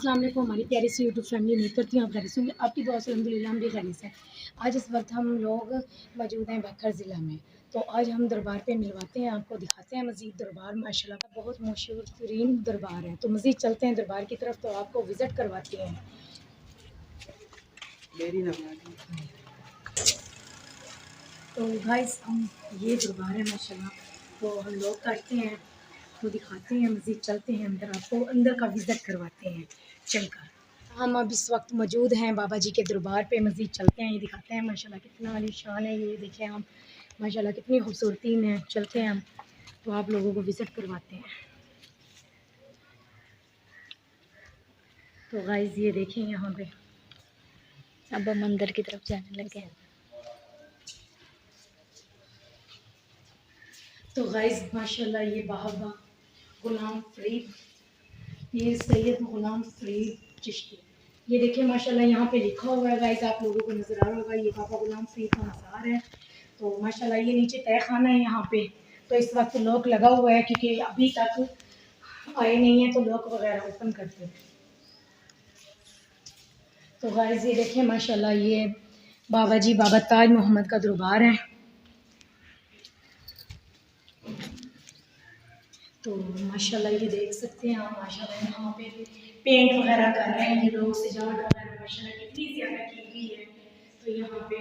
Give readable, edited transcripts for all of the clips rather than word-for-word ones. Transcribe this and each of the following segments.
अस्सलाम वालेकुम हमारी प्यारी सी यूट्यूब फैमिली। उम्मीद करती हूँ आप खैरियत से होंगे। आपकी दुआ से अल्हम्दुलिल्लाह हम भी खैरियत से हैं। आज इस वक्त हम लोग मौजूद हैं बकर ज़िला में। तो आज हम दरबार पे मिलवाते हैं, आपको दिखाते हैं मज़ीद दरबार। माशाल्लाह का बहुत मशहूर तरीन दरबार है। तो मज़ीद चलते हैं दरबार की तरफ, तो आपको विज़िट करवाते हैं। तो गाइस हम ये दरबार है माशाल्लाह, तो हम लोग करते हैं, तो दिखाते हैं, मज़ीद चलते हैं अंदर, आपको अंदर का विज़िट करवाते हैं चलकर। हम अब इस वक्त मौजूद हैं बाबा जी के दरबार पे। मज़ीद चलते हैं, ये दिखाते हैं माशाल्लाह कितना आलीशान है। ये देखें हम माशाल्लाह कितनी खूबसूरती में चलते हैं हम, तो आप लोगों को विज़िट करवाते हैं। तो गाइस ये देखें यहाँ पे अब हम अंदर की तरफ जाने लगे हैं। तो गाइस माशाल्लाह ये बाबा गुलाम फरीद, ये सैयद गुलाम फरीद चिश्ती, ये देखिए माशाल्लाह यहाँ पे लिखा हुआ है गाइस, आप लोगों को नज़र आ रहा होगा। ये बाबा गुलाम फरीद का मज़ार है। तो माशाल्लाह ये नीचे तय खाना है यहाँ पे। तो इस वक्त लॉक लगा हुआ है क्योंकि अभी तक आए नहीं है, तो लॉक वगैरह ओपन करते हैं। तो गाइस ये देखिए माशाल्लाह ये बाबा जी बाबा ताज मोहम्मद का दरबार है। तो माशाल्लाह ये देख सकते हैं आप, माशाल्लाह यहाँ पे पेंट वगैरह कर रहे हैं ये लोग, सजावट वगैरह माशाल्लाह कितनी ज़्यादा की गई है। तो यहाँ पे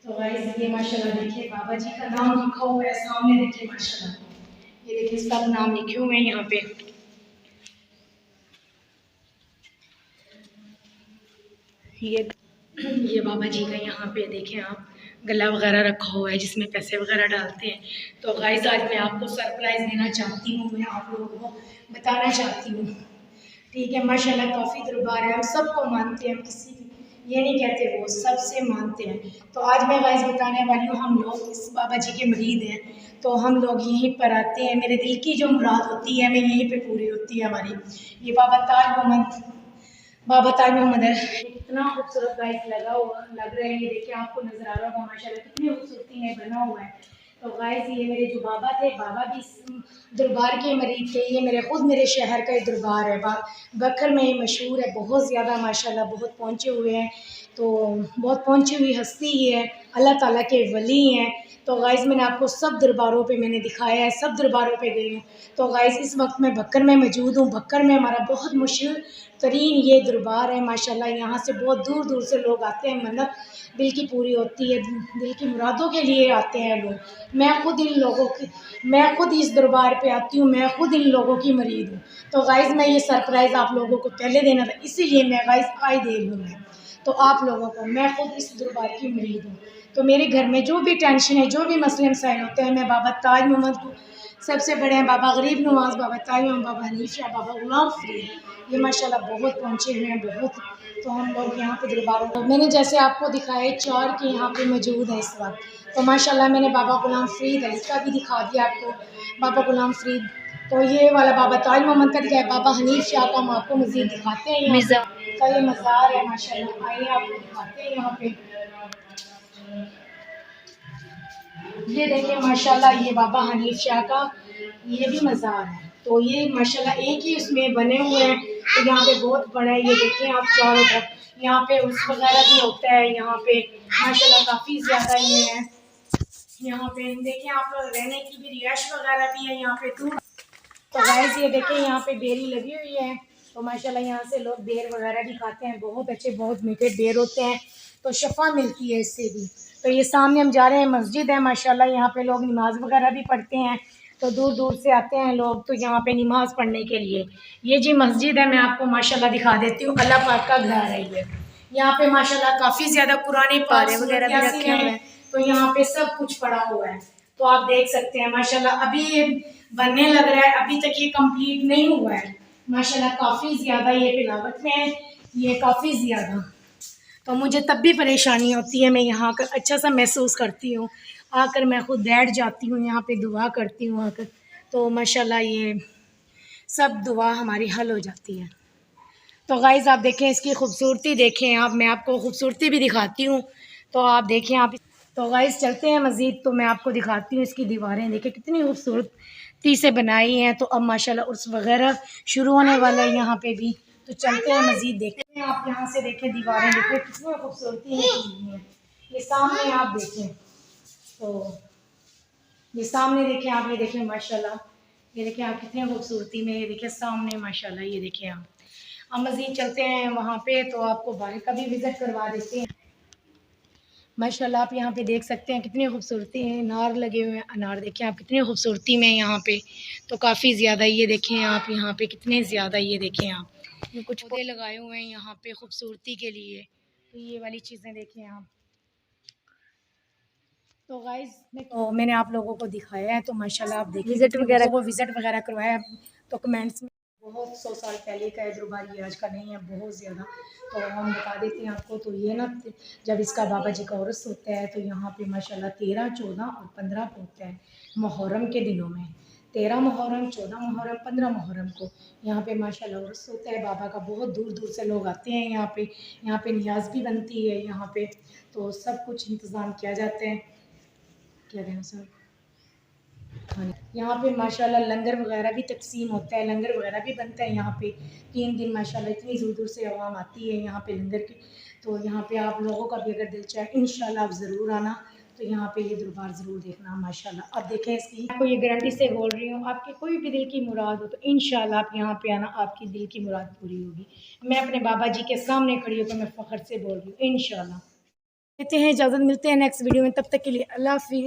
तो गाइस ये माशाल्लाह देखिए बाबा जी का नाम लिखा हुआ है सामने, देखिए माशाल्लाह ये देखिए सब नाम लिखे हुए हैं यहाँ पे। ये बाबा जी का यहाँ पे देखें आप गला वगैरह रखा हुआ है जिसमें पैसे वगैरह डालते हैं। तो गाइस आज मैं आपको सरप्राइज़ देना चाहती हूँ, मैं आप लोगों को बताना चाहती हूँ, ठीक है। माशाल्लाह काफ़ी दरबार है, हम सबको मानते हैं, हम किसी ये नहीं कहते, वो सबसे मानते हैं। तो आज मैं गाइस बताने वाली हूँ, हम लोग इस बाबा जी के मुरीद हैं, तो हम लोग यहीं पर आते हैं। मेरे दिल की जो मुराद होती है हमें यहीं पे पूरी होती है हमारी। ये बाबा ताज मोहम्मद है। कितना खूबसूरत गाइस लगा हुआ लग रहा है, ये देखिए आपको नज़र आ रहा होगा माशाल्लाह कितनी खूबसूरती में बना हुआ है। तो गाइस ये मेरे जो बाबा थे, बाबा भी इस दरबार के मरीद थे। ये मेरे शहर का ही दरबार है, बकर में ये मशहूर है बहुत ज़्यादा माशाल्लाह, बहुत पहुँचे हुए हैं। तो बहुत पहुँची हुई हस्ती ही है, अल्लाह ताला के वली हैं। तो गाइस मैंने आपको सब दरबारों पे मैंने दिखाया है, सब दरबारों पे गई हूँ। तो गाइस इस वक्त मैं बकर में मौजूद हूँ। बकर में हमारा बहुत मशहूर तरीन ये दरबार है माशाल्लाह। यहाँ से बहुत दूर दूर से लोग आते हैं, मन्नत दिल की पूरी होती है, दिल की मुरादों के लिए आते हैं लोग। मैं खुद इस दरबार पे आती हूँ, मैं खुद इन लोगों की मरीद हूँ। तो गाइस मैं ये सरप्राइज़ आप लोगों को पहले देना था, इसीलिए मैं गाइस आज दे रही हूँ मैं तो आप लोगों को, मैं खुद इस दरबार की मरीद हूँ। तो मेरे घर में जो भी टेंशन है, जो भी मसले मसाइल होते हैं, मैं बाबा ताज मोहम्मद को सबसे बड़े हैं, बाबा गरीब नवाज, बाबा ताज मोहम्मद, बाबा हनीफ शाह, बाबा गुलाम फरीद, ये माशाल्लाह बहुत पहुँचे हुए हैं बहुत। तो हम लोग यहाँ पे दरबारों को मैंने जैसे आपको दिखाए 4 के यहाँ पे मौजूद है इस वक्त। तो माशाल्लाह मैंने बाबा गुलाम फरीद है इसका भी दिखा दिया आपको, बाबा गुलाम फरीद। तो ये वाला बाबा ताज मोहम्मद का दिखाया, बाबा हनीफ शाह का हम आपको मज़ीद दिखाते हैं। यहाँ का ये मज़ार है माशाल्लाह, आइए आपको दिखाते हैं यहाँ पे। ये देखिए माशाल्लाह ये बाबा हनीफ शाह का ये भी मज़ार है। तो ये माशाल्लाह एक ही उसमें बने हुए हैं। तो यहाँ पे बहुत बड़ा है, ये देखिए आप चारों तरफ, यहाँ पे उर्स वगैरह भी होता है। यहाँ पे माशाल्लाह काफ़ी ज़्यादा ये है। यहाँ पे देखिए आप रहने की भी रिहाइश वगैरह भी है यहाँ पे दूर। तो गाइस ये देखिए यहाँ पे बेरी लगी हुई है। तो माशाल्लाह यहाँ से लोग बेर वगैरह भी खाते हैं, बहुत अच्छे बहुत मीठे बेर होते हैं, तो शफा मिलती है इससे भी। तो ये सामने हम जा रहे हैं, मस्जिद है माशाल्लाह, यहाँ पे लोग नमाज वगैरह भी पढ़ते हैं। तो दूर दूर से आते हैं लोग तो यहाँ पे नमाज पढ़ने के लिए। ये जी मस्जिद है, मैं आपको माशाल्लाह दिखा देती हूँ, अल्लाह पाक का घर है ये। यहाँ पे माशाल्लाह काफ़ी ज़्यादा कुरान पाक वगैरह भी रखे हैं। तो यहाँ पे सब कुछ पड़ा हुआ है, तो आप देख सकते हैं माशाल्लाह। अभी ये बनने लग रहा है, अभी तक ये कंप्लीट नहीं हुआ है माशाल्लाह। काफ़ी ज़्यादा ये पिलावट में है, ये काफ़ी ज़्यादा। तो मुझे तब भी परेशानी होती है, मैं यहाँ आकर अच्छा सा महसूस करती हूँ, आकर मैं खुद बैठ जाती हूँ यहाँ पे, दुआ करती हूँ आकर। तो माशाल्लाह ये सब दुआ हमारी हल हो जाती है। तो गाइज़ आप देखें इसकी खूबसूरती, देखें आप, मैं आपको खूबसूरती भी दिखाती हूँ, तो आप देखें आप। तो गाइज़ चलते हैं मज़ीद, तो मैं आपको दिखाती हूँ इसकी दीवारें, देखें कितनी खूबसूरती से बनाई हैं। तो अब माशाल्लाह उर्स वगैरह शुरू होने वाला है यहाँ पे भी। तो चलते हैं मज़ीद देखते हैं। आप यहाँ से देखें, दीवारें देखें कितनी खूबसूरती है की हुई हैं। ये सामने आप देखें, तो ये सामने देखें आप, ये देखें माशाल्लाह, ये देखें आप कितनी खूबसूरती में, ये देखें सामने माशाल्लाह, ये देखें आप। हम मज़ीद चलते हैं वहाँ पे, तो आपको बाहर का भी विज़िट करवा देते हैं। माशाल्लाह आप यहाँ पे देख सकते हैं कितनी खूबसूरती है, अनार लगे हुए हैं। अनार देखें आप कितनी खूबसूरती में यहाँ पे, तो काफ़ी ज़्यादा, ये देखें आप यहाँ पे कितने ज़्यादा, ये देखें आप कुछ पौधे लगाए हुए हैं यहाँ पे खूबसूरती के लिए। तो ये वाली चीज़ें देखें आप। तो गाइस मैंने आप लोगों को दिखाया है, तो माशाल्लाह आप देखिए विजिट वगैरह को विज़िट वगैरह करवाया है। तो कमेंट्स में बहुत 100 साल पहले का है दरबार, ये आज का नहीं है, बहुत ज़्यादा। तो हम बता देते हैं आपको, तो ये ना जब इसका बाबा जी का उर्स होता है तो यहाँ पे माशाल्लाह 13, 14 और 15 को होता है, मुहर्रम के दिनों में। 13 मुहर्रम, 14 मुहर्रम, 15 मुहर्रम को यहाँ पे माशाल्लाह उर्स होता है बाबा का। बहुत दूर दूर से लोग आते हैं यहाँ पे नियाज भी बनती है यहाँ पे। तो सब कुछ इंतज़ाम किया जाता है, क्या कहना सर। हाँ, यहाँ पे माशाल्लाह लंगर वगैरह भी तकसीम होता है, लंगर वगैरह भी बनता है यहाँ पे। 3 दिन माशाल्लाह इतनी दूर दूर से अवाम आती है यहाँ पे लंगर की। तो यहाँ पे आप लोगों का भी अगर दिल चाहे इंशाल्लाह आप ज़रूर आना, तो यहाँ पे ये दरबार ज़रूर देखना माशाल्लाह। अब देखें इसकी, आपको ये गारंटी से बोल रही हूँ, आपकी कोई भी दिल की मुराद हो तो इंशाल्लाह आप यहाँ पे आना, आपकी दिल की मुराद पूरी होगी। मैं अपने बाबा जी के सामने खड़ी होकर मैं फ़ख्र से बोल रही हूँ इंशाल्लाह। कहते हैं इजाज़त, मिलते हैं नेक्स्ट वीडियो में, तब तक के लिए अल्लाह हाफ़िज़।